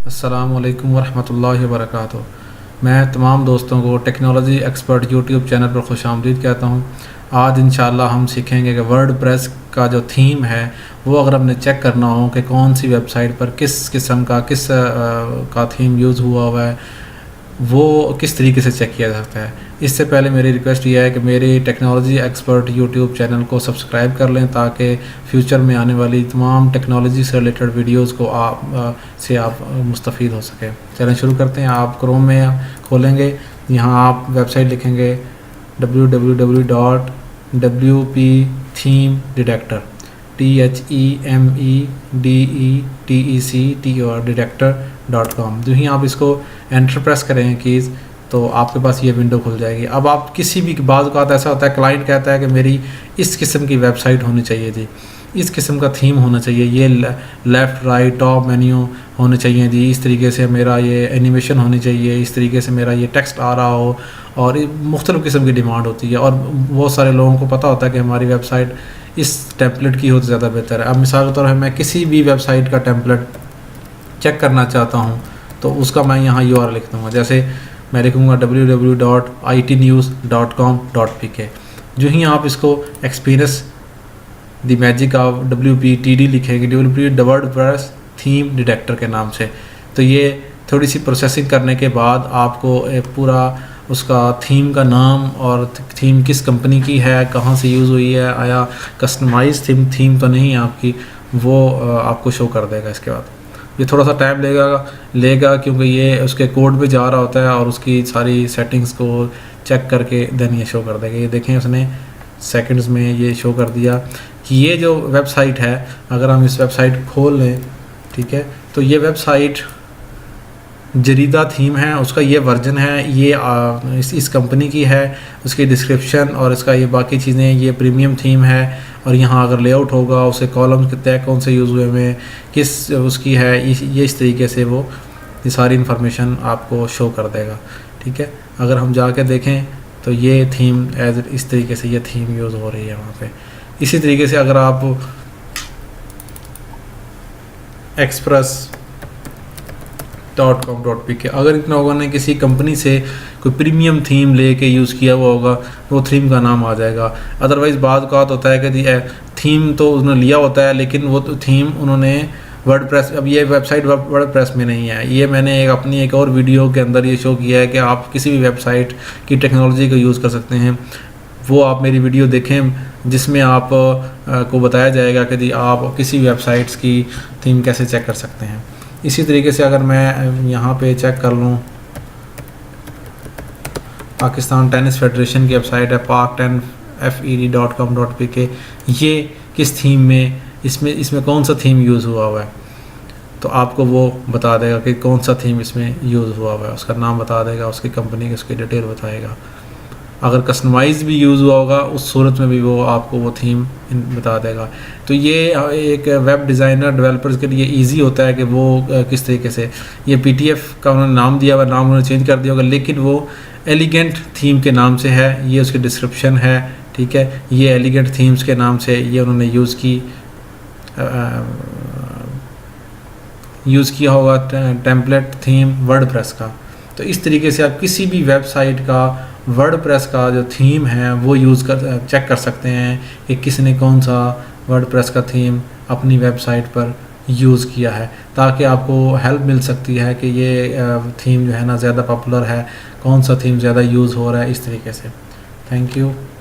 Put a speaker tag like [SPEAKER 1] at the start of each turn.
[SPEAKER 1] अस्सलामुअलैकुम वरहमतुल्लाहि वबरकातुहू। मैं तमाम दोस्तों को टेक्नोलॉजी एक्सपर्ट यूट्यूब चैनल पर खुशामदीद कहता हूँ। आज इंशाल्लाह हम सीखेंगे कि वर्डप्रेस का जो थीम है वो अगर हमने चेक करना हो कि कौन सी वेबसाइट पर किस किस्म का का थीम यूज़ हुआ है, वो किस तरीके से चेक किया जाता है। इससे पहले मेरी रिक्वेस्ट ये है कि मेरी टेक्नोलॉजी एक्सपर्ट यूट्यूब चैनल को सब्सक्राइब कर लें ताकि फ्यूचर में आने वाली तमाम टेक्नोलॉजी से रिलेटेड वीडियोस को आप मुस्तफ़ीद हो सके। चलें शुरू करते हैं। आप क्रोम में खोलेंगे, यहाँ आप वेबसाइट लिखेंगे www.wp-theme-detector THEMEDETECTOR जो ही आप इसको एंटर प्रेस करें कीज़ तो आपके पास ये विंडो खुल जाएगी। अब आप किसी भी बाज़ का ऐसा होता है, क्लाइंट कहता है कि मेरी इस किस्म की वेबसाइट होनी चाहिए जी, इस किस्म का थीम होना चाहिए, ये लेफ़्ट राइट टॉप मेन्यू होने चाहिए जी, इस तरीके से मेरा ये एनिमेशन होनी चाहिए, इस तरीके से मेरा ये टेक्स्ट आ रहा हो, और मुख्तलिफ़ किस्म की डिमांड होती है। और बहुत सारे लोगों को पता होता है कि हमारी वेबसाइट इस टेम्पलेट की हो तो ज़्यादा बेहतर है। अब मिसाल के तौर पर मैं किसी भी वेबसाइट का टेम्पलेट चेक करना चाहता हूँ तो उसका मैं यहाँ URL लिख दूँगा। जैसे मैं लिखूँगा www.itnews.com.pk। जो ही आप इसको experience the magic of WPTD लिखेंगे, वर्डप्रेस थीम डिटेक्टर के नाम से, तो ये थोड़ी सी प्रोसेसिंग करने के बाद आपको एक पूरा उसका थीम का नाम और थीम किस कंपनी की है, कहाँ से यूज़ हुई है, आया कस्टमाइज थीम तो नहीं है आपकी, वो आपको शो कर देगा। इसके बाद ये थोड़ा सा टाइम लेगा क्योंकि ये उसके कोड पे जा रहा होता है और उसकी सारी सेटिंग्स को चेक करके देन ये शो कर देगा। ये देखें उसने सेकंड्स में ये शो कर दिया कि ये जो वेबसाइट है, अगर हम इस वेबसाइट खोल लें, ठीक है, तो ये वेबसाइट जरीदा थीम है, उसका ये वर्जन है, ये इस कंपनी की है, उसकी डिस्क्रिप्शन और इसका ये बाकी चीज़ें, ये प्रीमियम थीम है। और यहाँ अगर लेआउट होगा, उसे कॉलम के तय कौन से यूज़ हुए में, किस उसकी है, ये इस तरीके से वो ये सारी इन्फॉर्मेशन आपको शो कर देगा। ठीक है, अगर हम जाके देखें तो ये थीम इस तरीके से ये थीम यूज़ हो रही है वहाँ पे। इसी तरीके से अगर आप express.com.pk अगर इन लोगों ने किसी कंपनी से कोई प्रीमियम थीम लेके यूज़ किया हुआ होगा तो थीम का नाम आ जाएगा। अदरवाइज़ बाद का होता है कि थीम तो उन्होंने लिया होता है लेकिन वो तो थीम उन्होंने वर्डप्रेस, अब ये वेबसाइट वर्डप्रेस में नहीं है। ये मैंने अपनी एक और वीडियो के अंदर ये शो किया है कि आप किसी भी वेबसाइट की टेक्नोलॉजी को यूज़ कर सकते हैं। वो आप मेरी वीडियो देखें जिसमें आप को बताया जाएगा कि आप किसी वेबसाइट्स की थीम कैसे चेक कर सकते हैं। इसी तरीके से अगर मैं यहाँ पे चेक कर लूँ, पाकिस्तान टेनिस फेडरेशन की वेबसाइट है pak10fed.com.pk, ये किस थीम में इसमें कौन सा थीम यूज़ हुआ है, तो आपको वो बता देगा कि कौन सा थीम इसमें यूज़ हुआ है, उसका नाम बता देगा, उसकी कंपनी की उसकी डिटेल बताएगा। अगर कस्टमाइज भी यूज़ हुआ होगा उस सूरत में भी वो आपको वो थीम बता देगा। तो ये एक वेब डिज़ाइनर डेवलपर्स के लिए इजी होता है कि वो किस तरीके से, ये PDF का उन्होंने नाम दिया हुआ, नाम उन्होंने चेंज कर दिया होगा लेकिन वो एलिगेंट थीम के नाम से है, ये उसकी डिस्क्रिप्शन है। ठीक है, ये एलिगेंट थीम्स के नाम से ये उन्होंने यूज़ किया होगा टेम्पलेट थीम वर्डप्रेस का। तो इस तरीके से आप किसी भी वेबसाइट का वर्डप्रेस का जो थीम है वो चेक कर सकते हैं कि किसने कौन सा वर्डप्रेस का थीम अपनी वेबसाइट पर यूज़ किया है, ताकि आपको हेल्प मिल सकती है कि ये थीम जो है ना ज़्यादा पॉपुलर है, कौन सा थीम ज़्यादा यूज़ हो रहा है, इस तरीके से। Thank you.